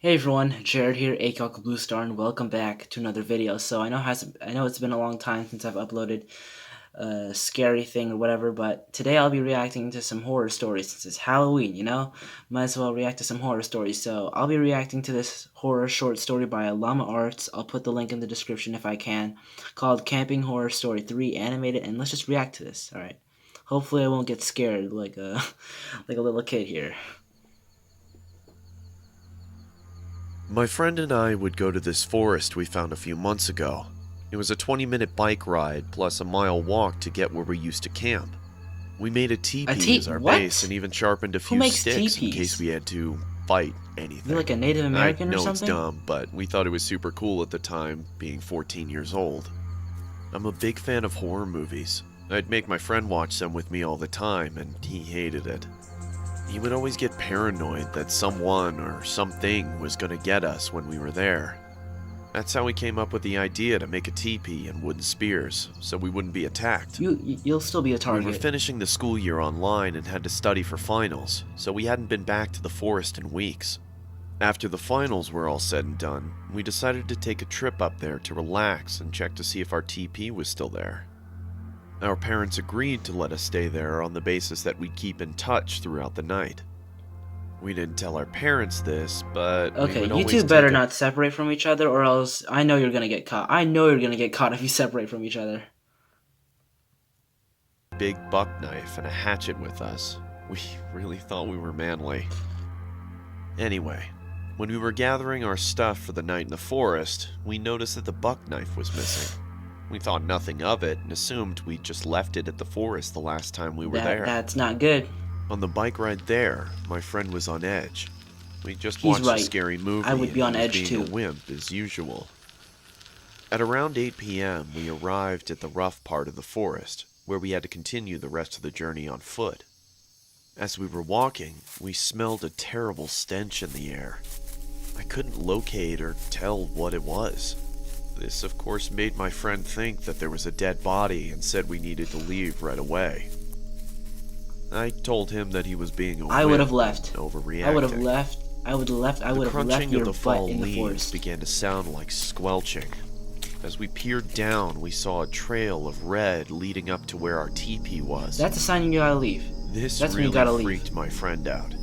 Hey everyone, Jared here, AquaBlueStar, and welcome back to another video. So I know it's been a long time since I've uploaded a scary thing or whatever, but today I'll be reacting to some horror stories since it's Halloween, Might as well react to some horror stories. So I'll be reacting to this horror short story by Llama Arts. I'll put the link in the description if I can, called Camping Horror Story 3 Animated, and let's just react to this. Alright. Hopefully I won't get scared like a like a little kid here. My friend and I would go to this forest we found a few months ago. It was a 20-minute bike ride plus a mile walk to get where we used to camp. We made a teepee as our base and even sharpened a few sticks in case we had to fight anything. You're like a Native American or something? I know it's dumb, but we thought it was super cool at the time, being 14 years old. I'm a big fan of horror movies. I'd make my friend watch them with me all the time, and he hated it. He would always get paranoid that someone or something was going to get us when we were there. That's how we came up with the idea to make a teepee and wooden spears, so we wouldn't be attacked. You'll still be a target. We were finishing the school year online and had to study for finals, so we hadn't been back to the forest in weeks. After the finals were all said and done, we decided to take a trip up there to relax and check to see if our teepee was still there. Our parents agreed to let us stay there on the basis that we'd keep in touch throughout the night. We didn't tell our parents this, but okay, you two better not separate from each other, or else I know you're gonna get caught. I know you're gonna get caught if you separate from each other. Big buck knife and a hatchet with us. We really thought we were manly. Anyway, when we were gathering our stuff for the night in the forest, we noticed that the buck knife was missing. We thought nothing of it and assumed we'd just left it at the forest the last time we were there. That's not good. On the bike ride there, my friend was on edge. We just watched a scary movie. I would be on edge too. Being a wimp as usual. At around 8 p.m., we arrived at the rough part of the forest, where we had to continue the rest of the journey on foot. As we were walking, we smelled a terrible stench in the air. I couldn't locate or tell what it was. This, of course, made my friend think that there was a dead body and said we needed to leave right away. I told him that he was being a I would have left. Overreacting. I would have left your butt in the forest. Began to sound like squelching. As we peered down, we saw a trail of red leading up to where our teepee was. That's a sign you gotta leave. That's really freaked my friend out.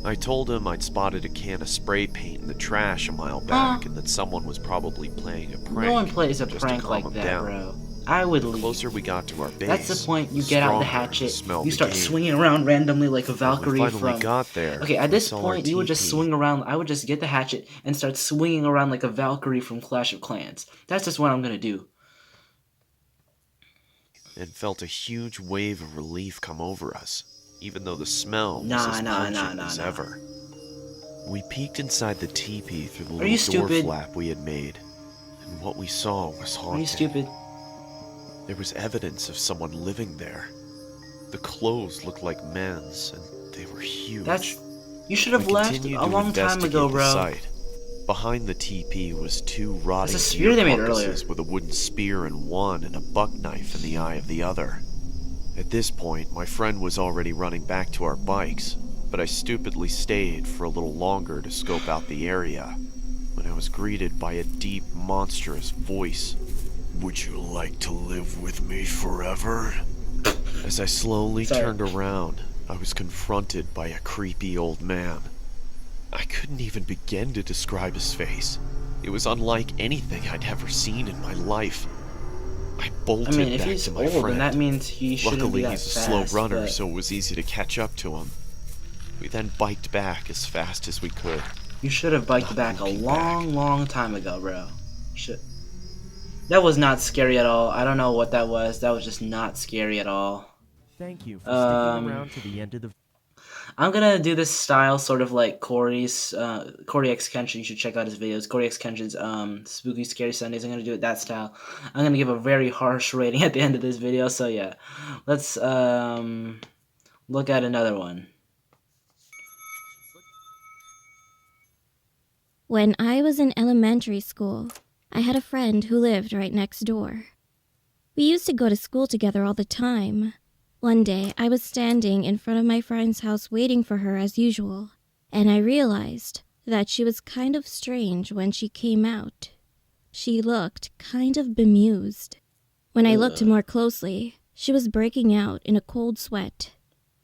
I told him I'd spotted a can of spray paint in the trash a mile back and that someone was probably playing a prank. No one plays a prank like that, bro. I would leave. The closer we got to our base, that's the point. You get out the hatchet, you start swinging around randomly like a Valkyrie when we finally got there. Okay, at this point, you would just swing around. I would just get the hatchet and start swinging around like a Valkyrie from Clash of Clans. That's just what I'm gonna do. And felt a huge wave of relief come over us, even though the smell was as pungent as ever. We peeked inside the teepee through the little door flap we had made, and what we saw was haunting. Are you stupid? There was evidence of someone living there. The clothes looked like men's, and they were huge. You should have left a long time ago, bro. Behind the teepee was two rotting spear they made earlier, with a wooden spear in one and a buck knife in the eye of the other. At this point, my friend was already running back to our bikes, but I stupidly stayed for a little longer to scope out the area, when I was greeted by a deep, monstrous voice. "Would you like to live with me forever?" As I slowly turned around, I was confronted by a creepy old man. I couldn't even begin to describe his face. It was unlike anything I'd ever seen in my life. I bolted back to my friend. Then that means he shouldn't be that Luckily, he's a fast, slow runner, so it was easy to catch up to him. We then biked back as fast as we could. You should have biked back a long time ago, bro. That was not scary at all. I don't know what that was. That was just not scary at all. Thank you for sticking around to the end of the. I'm gonna do this style sort of like Corey X Kenshin. You should check out his videos. Corey X Kenshin's Spooky Scary Sundays. I'm gonna do it that style. I'm gonna give a very harsh rating at the end of this video. So yeah, let's look at another one. When I was in elementary school, I had a friend who lived right next door. We used to go to school together all the time. One day, I was standing in front of my friend's house waiting for her as usual, and I realized that she was kind of strange when she came out. She looked kind of bemused. When I looked more closely, she was breaking out in a cold sweat.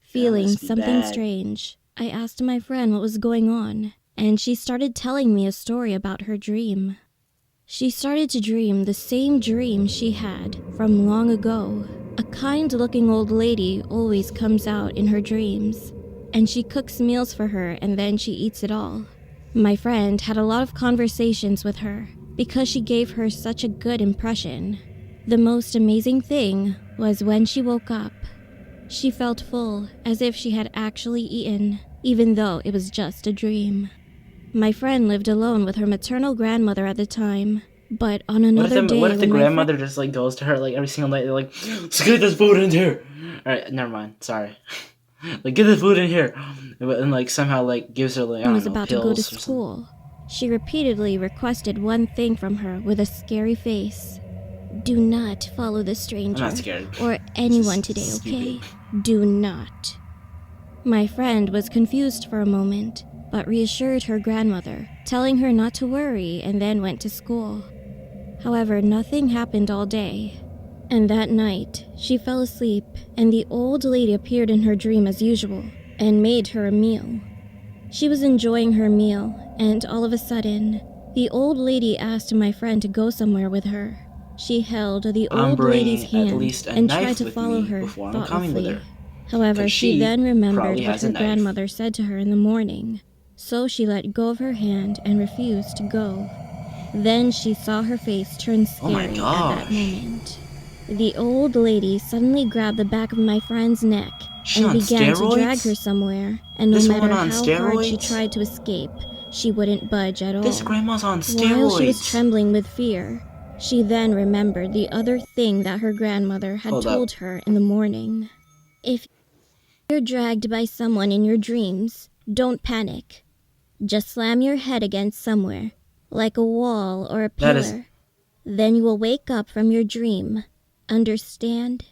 Feeling something strange, I asked my friend what was going on, and she started telling me a story about her dream. She started to dream the same dream she had from long ago. A kind-looking old lady always comes out in her dreams, and she cooks meals for her and then she eats it all. My friend had a lot of conversations with her because she gave her such a good impression. The most amazing thing was when she woke up. She felt full, as if she had actually eaten, even though it was just a dream. My friend lived alone with her maternal grandmother at the time, but on another day what if the grandmother just like goes to her like every single night, like, let's get this food in here. Alright, never mind, sorry. Like, get the food in here. And like somehow like gives her like, I was don't know, about to go to pills or something. school. She repeatedly requested one thing from her with a scary face. Do not follow the stranger I'm not scared. or anyone This is today, okay? stupid. Do not. My friend was confused for a moment, but reassured her grandmother, telling her not to worry, and then went to school. However, nothing happened all day. And that night, she fell asleep, and the old lady appeared in her dream as usual, and made her a meal. She was enjoying her meal, and all of a sudden, the old lady asked my friend to go somewhere with her. She held the I'm old lady's bringing at hand least a and knife tried to with follow me her before I'm coming with thoughtlessly. her. However, 'Cause she she then remembered probably what has a her knife. grandmother said to her in the morning, so she let go of her hand and refused to go. Then she saw her face turn Oh my scary at that gosh. moment. The old lady suddenly grabbed the back of my friend's neck She and on began to drag her steroids? somewhere, and no This matter woman on how hard she steroids? tried to escape, she wouldn't budge at all. This grandma's on While she was steroids. trembling with fear, she then remembered the other thing that her grandmother had Hold told up. her in the morning. If you're dragged by someone in your dreams, don't panic. Just slam your head against somewhere, like a wall or a That is- pillar. Then you will wake up from your dream. Understand?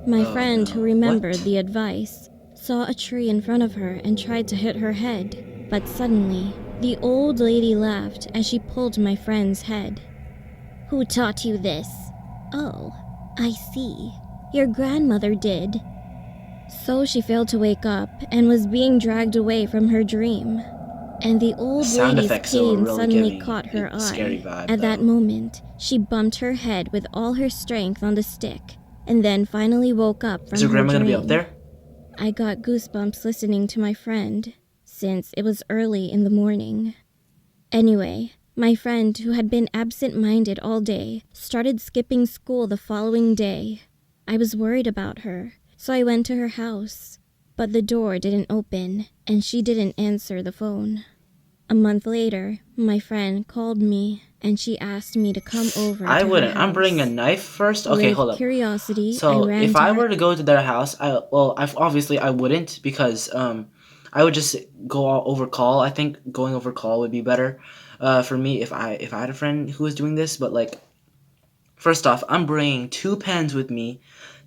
My Oh, friend, no. who remembered What? the advice, saw a tree in front of her and tried to hit her head. But suddenly, the old lady laughed as she pulled my friend's head. Who taught you this? Oh, I see. Your grandmother did. So she failed to wake up and was being dragged away from her dream. And the old Sound lady's effects though are pain really suddenly giving caught her a scary eye. vibe, At that though. moment, she bumped her head with all her strength on the stick, and then finally woke up from Is her her grandma dream. gonna be up there? I got goosebumps listening to my friend, since it was early in the morning. Anyway, my friend, who had been absent-minded all day, started skipping school the following day. I was worried about her, so I went to her house. But the door didn't open, and she didn't answer the phone. A month later, my friend called me, and she asked me to come over to I her wouldn't. house. I'm bringing a knife first. Okay, With hold up. curiosity, So I ran if to I her were to go to their house, I obviously I wouldn't, because I would just go over call. I think going over call would be better for me if I had a friend who was doing this. But like, first off, I'm bringing 2 pens with me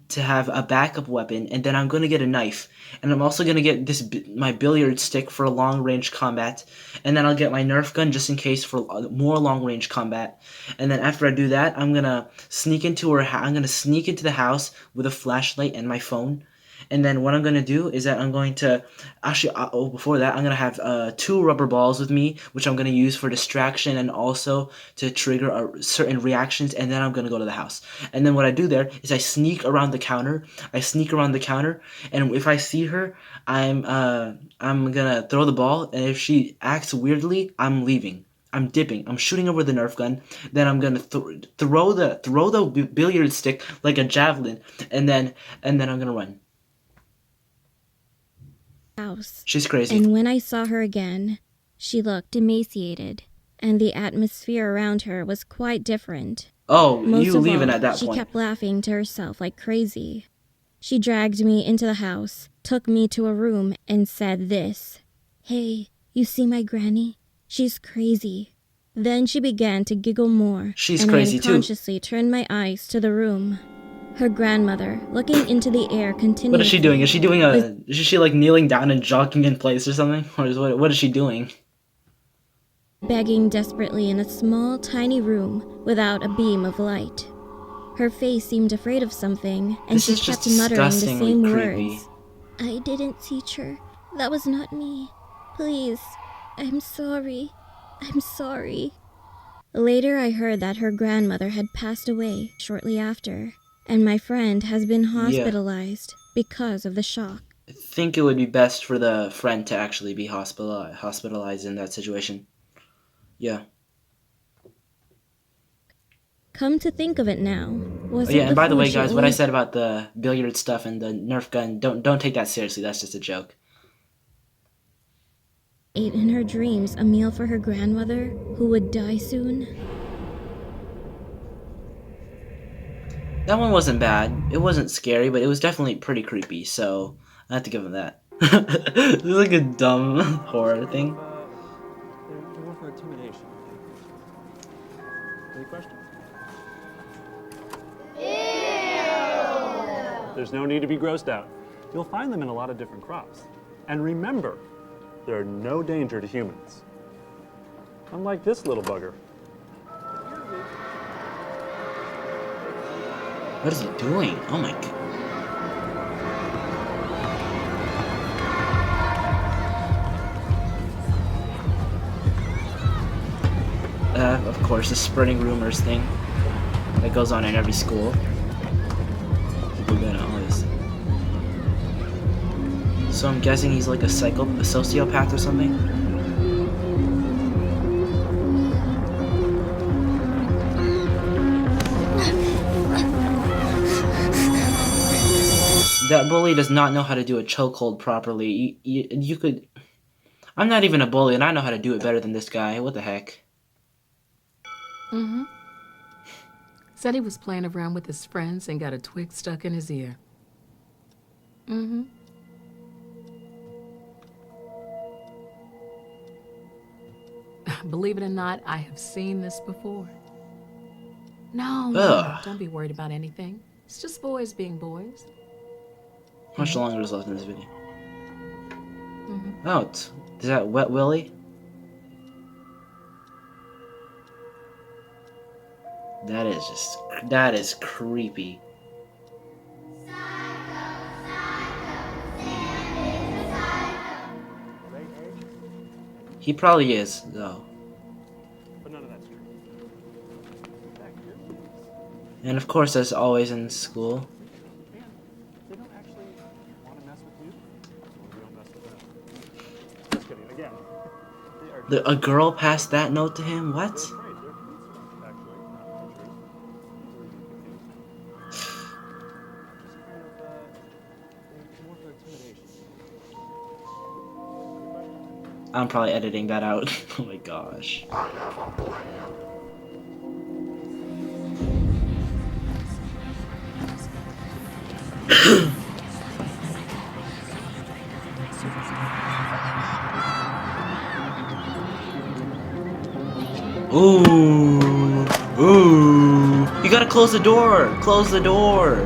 to have a backup weapon, and then I'm gonna get a knife, and I'm also gonna get my billiard stick for long range combat, and then I'll get my Nerf gun just in case for more long range combat. And then after I do that, I'm gonna sneak into the house with a flashlight and my phone. And then what I'm gonna do is that I'm going to actually before that I'm gonna have 2 rubber balls with me, which I'm gonna use for distraction and also to trigger certain reactions. And then I'm gonna go to the house. And then what I do there is I sneak around the counter. And if I see her, I'm gonna throw the ball. And if she acts weirdly, I'm leaving. I'm dipping. I'm shooting over the Nerf gun. Then I'm gonna throw the billiard stick like a javelin, and then I'm gonna run. house. She's crazy. And when I saw her again, she looked emaciated, and the atmosphere around her was quite different. Oh, Most you of leaving all, at that she point. kept laughing to herself like crazy. She dragged me into the house, took me to a room, and said this. Hey, you see my granny? She's crazy. Then she began to giggle more, She's and crazy I too. unconsciously turned my eyes to the room. Her grandmother, looking into the air continuously. What is she doing? Is she like kneeling down and jogging in place or something? Or what is she doing? begging desperately in a small, tiny room without a beam of light. Her face seemed afraid of something, and This she is just kept muttering the disgustingly same creepy. words. I didn't teach her. That was not me. Please, I'm sorry. I'm sorry. Later, I heard that her grandmother had passed away shortly after, and my friend has been Yeah. hospitalized because of the shock. I think it would be best for the friend to actually be hospitalized in that situation. Yeah. Come to think of it now, was Oh, yeah, it and the by the food way, she guys, what I only said about the billiard stuff and the Nerf gun, don't take that seriously. That's just a joke. ate in her dreams a meal for her grandmother who would die soon? That one wasn't bad. It wasn't scary, but it was definitely pretty creepy, so I have to give him that. This is like a dumb horror thing. They're more for intimidation. Any questions? There's no need to be grossed out. You'll find them in a lot of different crops. And remember, they're no danger to humans. Unlike this little bugger. What is he doing? Oh my god. Of course, the spreading rumors thing that goes on in every school. People gonna always. So I'm guessing he's like a sociopath or something. That bully does not know how to do a chokehold properly. You could. I'm not even a bully, and I know how to do it better than this guy. What the heck? Mm-hmm. Said he was playing around with his friends and got a twig stuck in his ear. Mm-hmm. Believe it or not, I have seen this before. No, don't be worried about anything. It's just boys being boys. How much longer is left in this video? Oh, is that Wet Willie? That is creepy. He probably is, though. But none of that's true. And of course, as always in school. They don't actually want to mess with you, or you don't mess with them. Just kidding, again. They are A girl passed that note to him? What? afraid. They're concerned, actually, not teachers. Just kind of, they're more for intimidation. I'm probably editing that out. Oh my gosh. Ooh. Ooh. You gotta close the door. Close the door.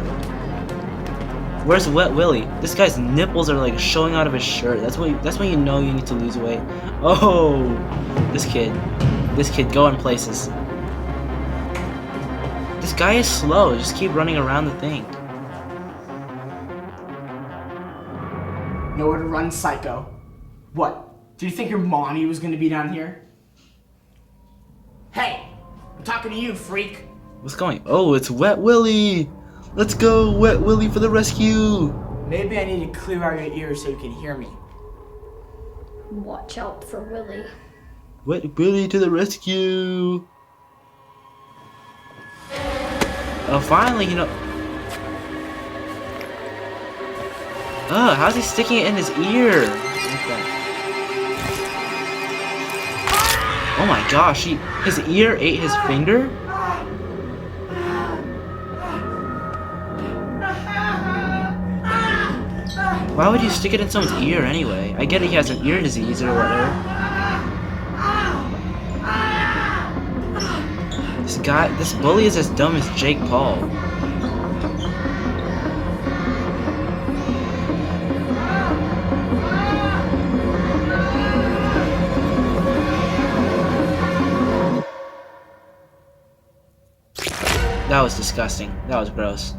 Where's Wet Willie? This guy's nipples are like showing out of his shirt. That's when you know you need to lose weight. Oh, this kid going places. This guy is slow. Just keep running around the thing. Nowhere to run, psycho. What? Did you think your mommy was gonna be down here? Hey, I'm talking to you, freak. What's going? Oh, it's Wet Willie. Let's go, Wet Willie, for the rescue. Maybe I need to clear out your ears so you can hear me. Watch out for Willie. Wet Willie to the rescue. Oh, finally, you know. Oh, how's he sticking it in his ear? Oh my gosh, his ear ate his finger? Why would you stick it in someone's ear anyway? I get he has an ear disease or whatever. This bully is as dumb as Jake Paul. That was disgusting. That was gross.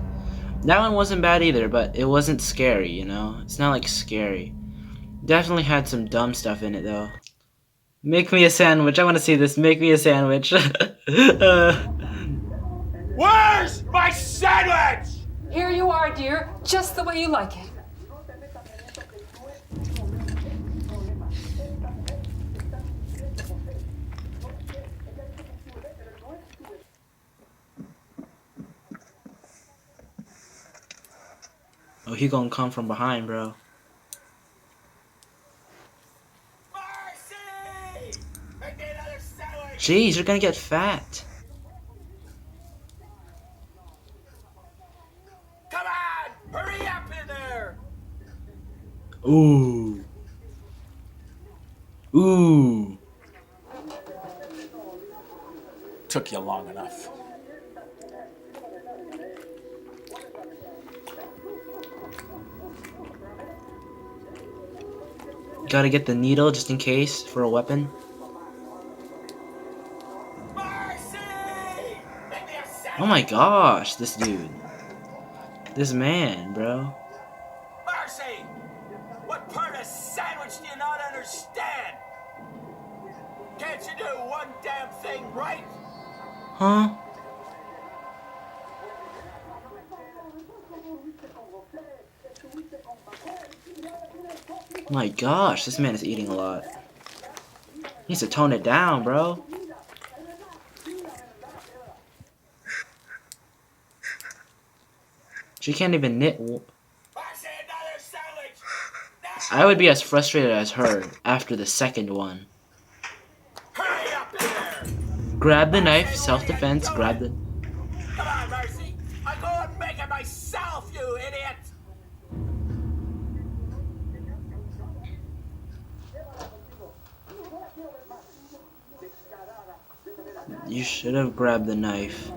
That one wasn't bad either, but it wasn't scary, you know? It's not like scary. Definitely had some dumb stuff in it though. Make me a sandwich. I want to see this. Make me a sandwich. Where's my sandwich? Here you are, dear, just the way you like it. Oh, he gonna come from behind, bro. Marcy! Make me another sandwich! Jeez, you're gonna get fat. Come on! Hurry up in there! Ooh. Ooh. Took you long enough. Gotta get the needle just in case for a weapon. Marcy! Make me a sandwich! Oh my gosh, this dude. This man, bro. Marcy! What part of sandwich do you not understand? Can't you do one damn thing right? Huh? My gosh, this man is eating a lot. He needs to tone it down, bro. She can't even knit. Marcy, another sandwich! I would be as frustrated as her after the second one. Hurry up in there! Grab the knife, self-defense, grab the... Come on, Marcy! I go and make it myself, you idiot! You should have grabbed the knife.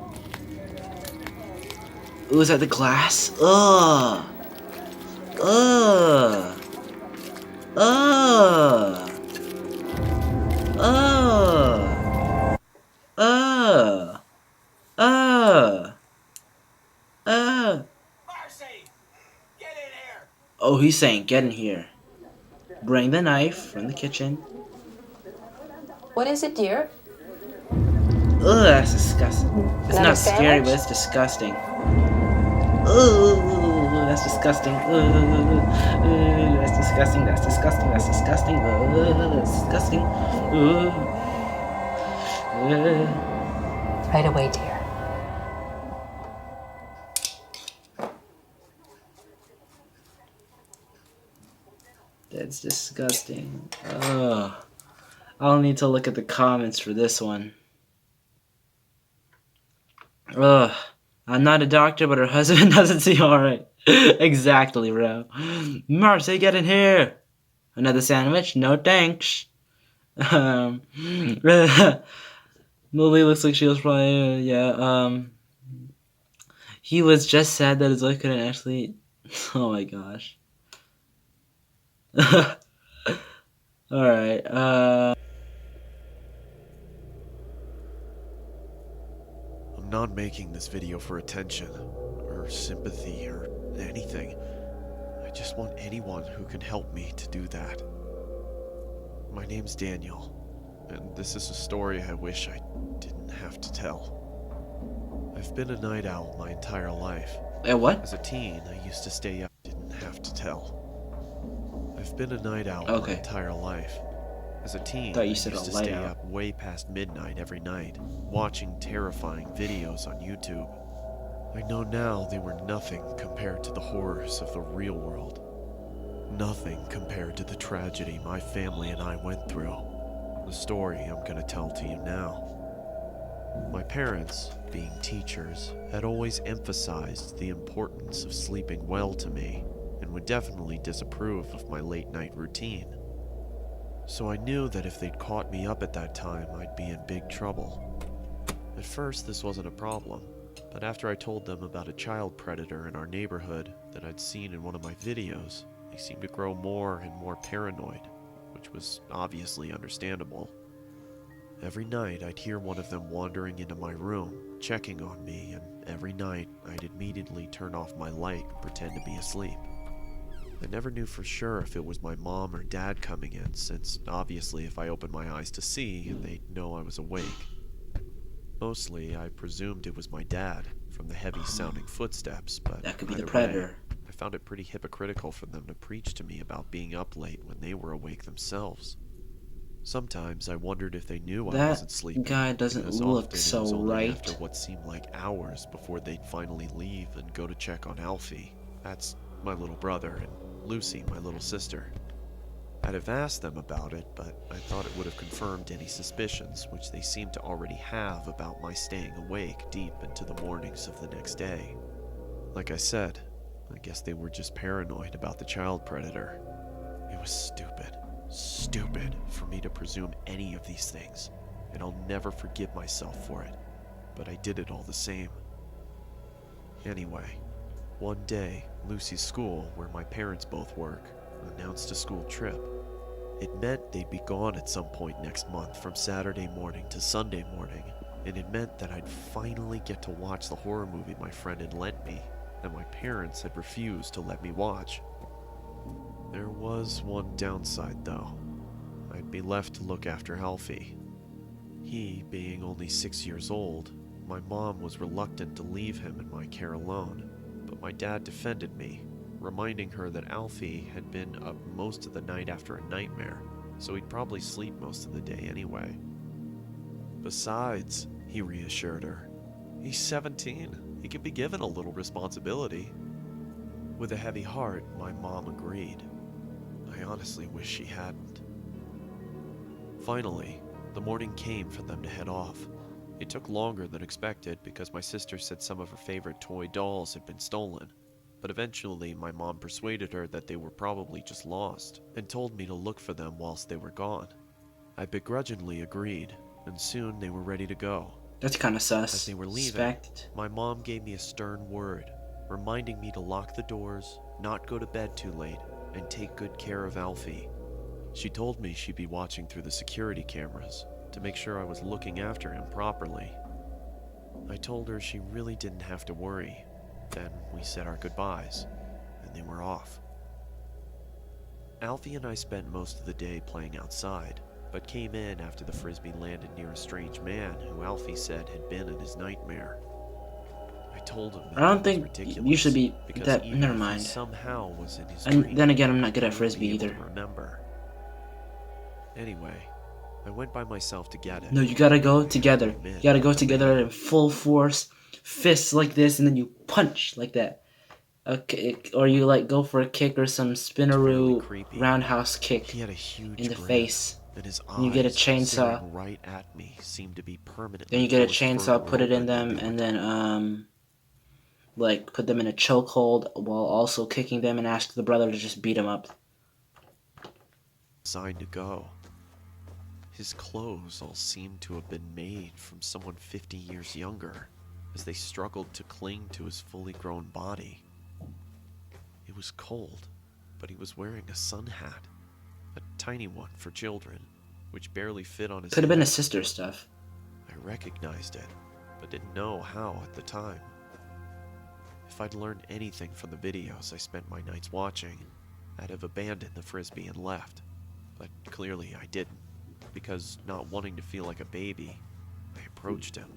Ooh, is that the glass? Ugh! Ugh! Ugh! Ugh! Ugh! Ugh! Ugh! Marcy! Get in here! Oh, he's saying, get in here. Bring the knife from the kitchen. What is it, dear? Ugh, that's disgusting. It's Another not scary, sandwich? but it's disgusting. Ugh, that's disgusting. That's disgusting. That's disgusting. That's disgusting. That's disgusting. Right away, dear. That's disgusting. Ugh. I'll need to look at the comments for this one. Ugh. I'm not a doctor, but her husband doesn't seem alright. Exactly, bro. Marcy, get in here. Another sandwich? No thanks. Lily looks like she was probably, he was just sad that his wife couldn't actually, oh my gosh. Alright, I'm not making this video for attention, or sympathy, or anything. I just want anyone who can help me to do that. My name's Daniel, and this is a story I wish I didn't have to tell. I've been a night owl my entire life. what? As a teen, I used to stay up, didn't have to tell. I've been a night owl my entire life. As a teen, I used to stay up way past midnight every night, watching terrifying videos on YouTube. I know now they were nothing compared to the horrors of the real world. Nothing compared to the tragedy my family and I went through. The story I'm gonna tell to you now. My parents, being teachers, had always emphasized the importance of sleeping well to me, and would definitely disapprove of my late-night routine. So I knew that if they'd caught me up at that time, I'd be in big trouble. At first, this wasn't a problem, but after I told them about a child predator in our neighborhood that I'd seen in one of my videos, they seemed to grow more and more paranoid, which was obviously understandable. Every night I'd hear one of them wandering into my room, checking on me, and every night I'd immediately turn off my light and pretend to be asleep. I never knew for sure if it was my mom or dad coming in, since obviously if I opened my eyes to see, they'd know I was awake. Mostly, I presumed it was my dad, from the heavy-sounding footsteps, but That could be the either predator. way, I found it pretty hypocritical for them to preach to me about being up late when they were awake themselves. Sometimes I wondered if they knew I wasn't sleeping. That guy doesn't because look often it so was only right. after what seemed like hours before they'd finally leave and go to check on Alfie. That's my little brother, and Lucy, my little sister. I'd have asked them about it, but I thought it would have confirmed any suspicions which they seemed to already have about my staying awake deep into the mornings of the next day. Like I said, I guess they were just paranoid about the child predator. It was stupid for me to presume any of these things, and I'll never forgive myself for it, but I did it all the same. Anyway, one day, Lucy's school, where my parents both work, announced a school trip. It meant they'd be gone at some point next month from Saturday morning to Sunday morning, and it meant that I'd finally get to watch the horror movie my friend had lent me, that my parents had refused to let me watch. There was one downside, though. I'd be left to look after Alfie. He, being only 6 years old, my mom was reluctant to leave him in my care alone, but my dad defended me, reminding her that Alfie had been up most of the night after a nightmare, so he'd probably sleep most of the day anyway. Besides, he reassured her, he's 17. He can be given a little responsibility. With a heavy heart, my mom agreed. I honestly wish she hadn't. Finally, the morning came for them to head off. It took longer than expected because my sister said some of her favorite toy dolls had been stolen, but eventually my mom persuaded her that they were probably just lost and told me to look for them whilst they were gone. I begrudgingly agreed, and soon they were ready to go. That's kind of sus. As they were leaving, my mom gave me a stern word, reminding me to lock the doors, not go to bed too late, and take good care of Alfie. She told me she'd be watching through the security cameras to make sure I was looking after him properly. I told her she really didn't have to worry. Then we said our goodbyes, and they were off. Alfie and I spent most of the day playing outside, but came in after the frisbee landed near a strange man who Alfie said had been in his nightmare. I told him that I don't think you should be that. Never mind. Somehow was in his And dream, then again, I'm not good at frisbee either. Remember. Anyway, I went by myself to get it. No, you gotta go together. You gotta go together in full force, fists like this, and then you punch like that. Okay, or you like go for a kick or some spinneroo roundhouse kick He had a huge in the grin, face. and his And you get a eyes chainsaw. staring right at me seemed to be permanently. Then you get a forced chainsaw, further put it in open them, into and then like put them in a chokehold while also kicking them, and ask the brother to just beat him up. Designed to go. His clothes all seemed to have been made from someone 50 years younger, as they struggled to cling to his fully grown body. It was cold, but he was wearing a sun hat, a tiny one for children, which barely fit on his Could have been head. his sister's stuff. I recognized it, but didn't know how at the time. If I'd learned anything from the videos I spent my nights watching, I'd have abandoned the frisbee and left, but clearly I didn't, because not wanting to feel like a baby, I approached him.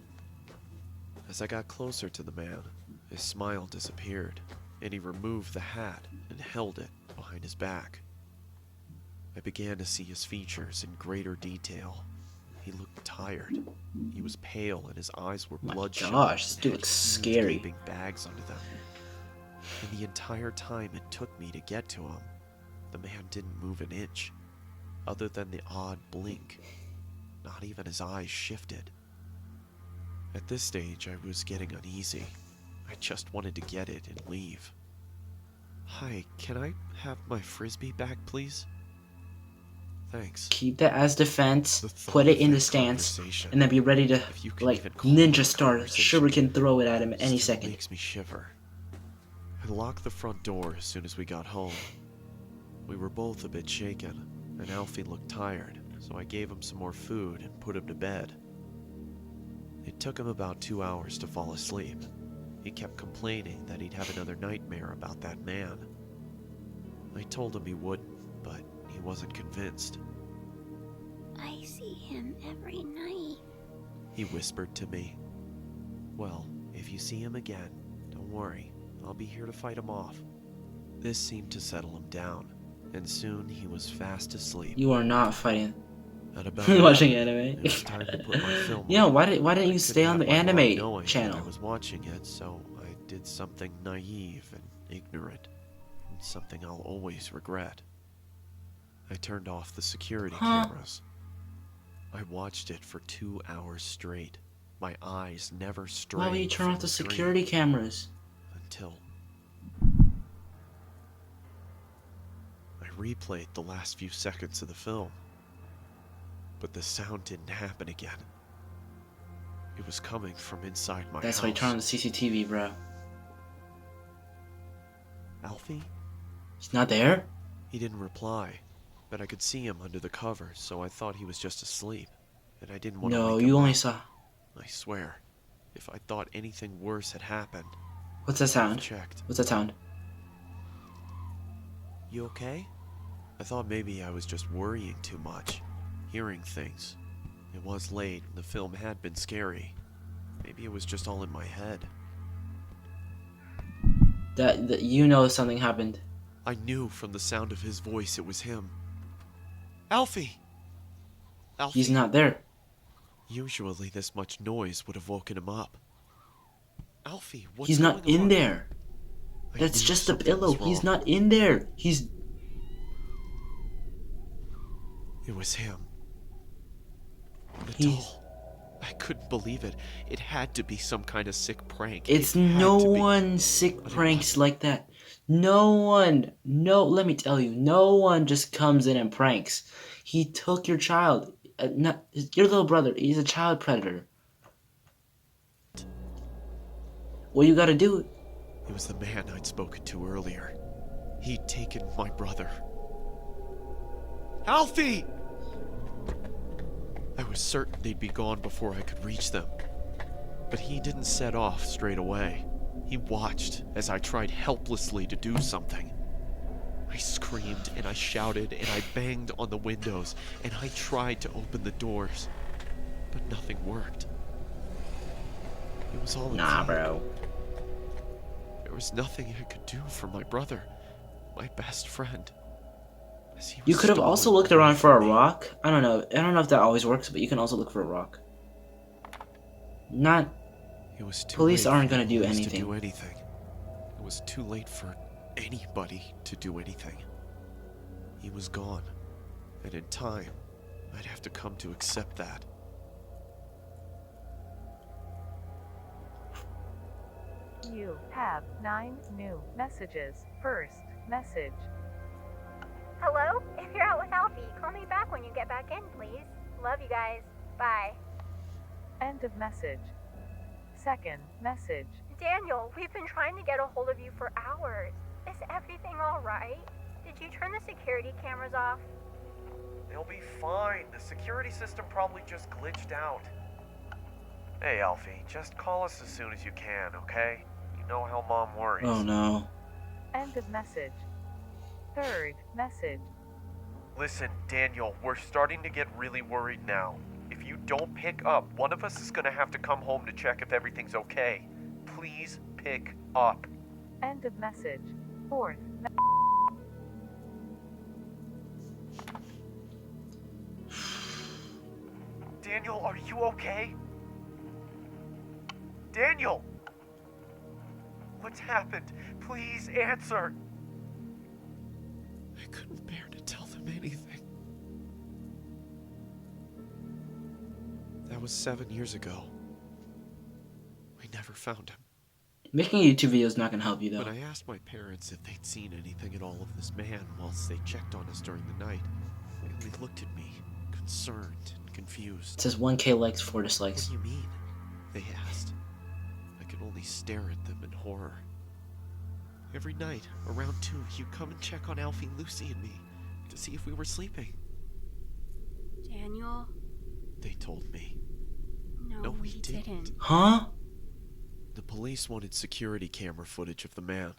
As I got closer to the man, his smile disappeared, and he removed the hat and held it behind his back. I began to see his features in greater detail. He looked tired. He was pale and his eyes were bloodshot. Gosh, this and dude had looks huge scary. gaping bags under them. And the entire time it took me to get to him, the man didn't move an inch, other than the odd blink. Not even his eyes shifted. At this stage, I was getting uneasy. I just wanted to get it and leave. Hi, can I have my frisbee back, please? Thanks. Keep that as defense, put it in the stance, and then be ready to, like, ninja star shuriken throw it at him any second. Makes me shiver. I locked the front door as soon as we got home. We were both a bit shaken, and Alfie looked tired, so I gave him some more food and put him to bed. It took him about 2 hours to fall asleep. He kept complaining that he'd have another nightmare about that man. I told him he wouldn't, but he wasn't convinced. I see him every night, He whispered to me. Well, if you see him again, don't worry, I'll be here to fight him off. This seemed to settle him down, and soon he was fast asleep. You are not fighting. At about Watching 11, anime. it was time to put my film Yeah, on. why didn't you I stay on couldn't the have my mom anime knowing that channel? I was watching it, so I did something naive and ignorant, and something I'll always regret. I turned off the security cameras. I watched it for 2 hours straight. My eyes never strayed. Why would you turn from off the screen security cameras? until I replayed the last few seconds of the film. But the sound didn't happen again. It was coming from inside my That's house. why you turn on the CCTV, bro. Alfie? He's not there? He didn't reply, but I could see him under the covers, so I thought he was just asleep, and I didn't want to No, wake him you only up. saw... I swear, if I thought anything worse had happened, What's that sound? I checked. What's that sound? You okay? I thought maybe I was just worrying too much, hearing things. It was late, and the film had been scary. Maybe it was just all in my head. That you know something happened. I knew from the sound of his voice it was him. Alfie! Alfie! He's not there. Usually this much noise would have woken him up. Alfie, what's He's not going in on? there. I That's knew just a something was pillow. He's wrong. not in there. He's... It was him. The He's... doll. I couldn't believe it. It had to be some kind of sick prank. It's It had no to be. one sick But it pranks wasn't. like that. No one. No, let me tell you. No one just comes in and pranks. He took your child. Not your little brother. He's a child predator. What you gotta do... It was the man I'd spoken to earlier. He'd taken my brother. Alfie! I was certain they'd be gone before I could reach them. But he didn't set off straight away. He watched as I tried helplessly to do something. I screamed and I shouted and I banged on the windows and I tried to open the doors. But nothing worked. It was all a Nah, game. bro. There was nothing I could do for my brother, my best friend. As he was You could have also stolen looked around away for a from me. rock. I don't know. I don't know if that always works, but you can also look for a rock. Not... It was too Police late aren't for gonna do police anything. To do anything. It was too late for anybody to do anything. He was gone, and in time, I'd have to come to accept that. You have 9 new messages. First message. Hello? If you're out with Alfie, call me back when you get back in, please. Love you guys. Bye. End of message. Second message. Daniel, we've been trying to get a hold of you for hours. Is everything alright? Did you turn the security cameras off? They'll be fine. The security system probably just glitched out. Hey, Alfie, just call us as soon as you can, okay? You know how Mom worries. Oh no. End of message. Third message. Listen, Daniel, we're starting to get really worried now. If you don't pick up, one of us is gonna have to come home to check if everything's okay. Please pick up. End of message. Fourth Daniel, are you okay? Daniel! What's happened? Please answer! I couldn't bear to tell them anything. That was 7 years ago. I never found him. Making a YouTube video is not gonna help you, though. When I asked my parents if they'd seen anything at all of this man whilst they checked on us during the night, they looked at me, concerned and confused. It says 1K likes, 4 What dislikes. do you mean? They asked. I could only stare at them in horror. Every night, around 2, you'd come and check on Alfie, Lucy, and me to see if we were sleeping. Daniel? They told me. No, we we didn't. didn't. Huh? The police wanted security camera footage of the man,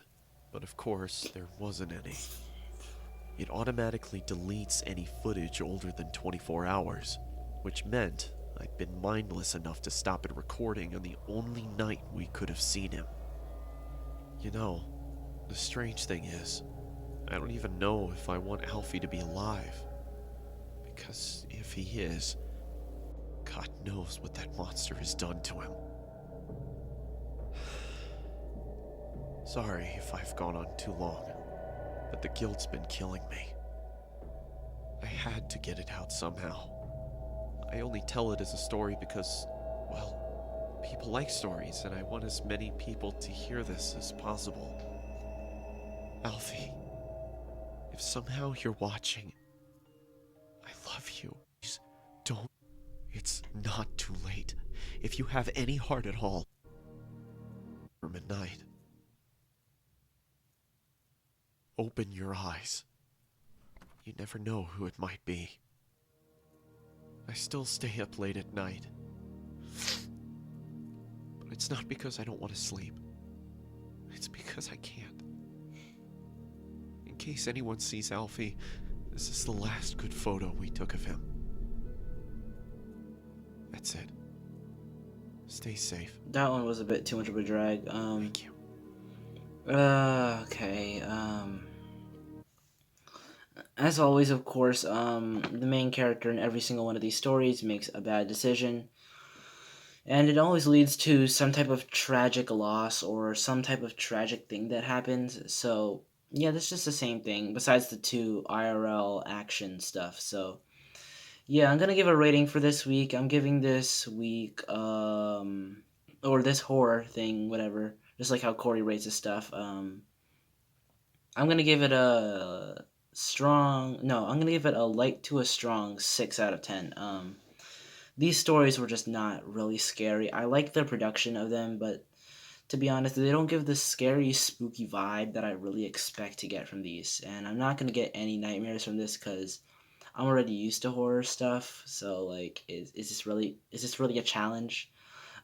but of course, there wasn't any. It automatically deletes any footage older than 24 hours, which meant I'd been mindless enough to stop it recording on the only night we could have seen him. You know, the strange thing is, I don't even know if I want Alfie to be alive. Because if he is, God knows what that monster has done to him. Sorry if I've gone on too long, but the guilt's been killing me. I had to get it out somehow. I only tell it as a story because, well, people like stories, and I want as many people to hear this as possible. Alfie, if somehow you're watching, I love you. Please don't. It's not too late. If you have any heart at all, for midnight, open your eyes. You never know who it might be. I still stay up late at night. But it's not because I don't want to sleep. It's because I can't. In case anyone sees Alfie, this is the last good photo we took of him. That's it. Stay safe. That one was a bit too much of a drag. Thank you. Okay, as always, of course, the main character in every single one of these stories makes a bad decision, and it always leads to some type of tragic loss or some type of tragic thing that happens. So yeah, that's just the same thing besides the two IRL action stuff. So yeah, I'm gonna give a rating for this week. I'm giving this week or this horror thing, whatever, just like how Corey rates his stuff. I'm gonna give it a I'm gonna give it a light to a strong 6 out of 10. These stories were just not really scary. I like the production of them, but to be honest, they don't give the scary, spooky vibe that I really expect to get from these. And I'm not gonna get any nightmares from this because I'm already used to horror stuff. So like, is this really a challenge?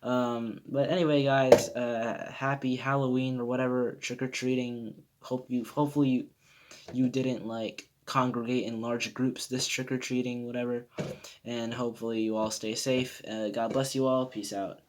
But anyway, guys, happy Halloween or whatever, trick or treating. Hopefully you didn't like congregate in large groups this trick or treating, whatever. And hopefully you all stay safe. God bless you all. Peace out.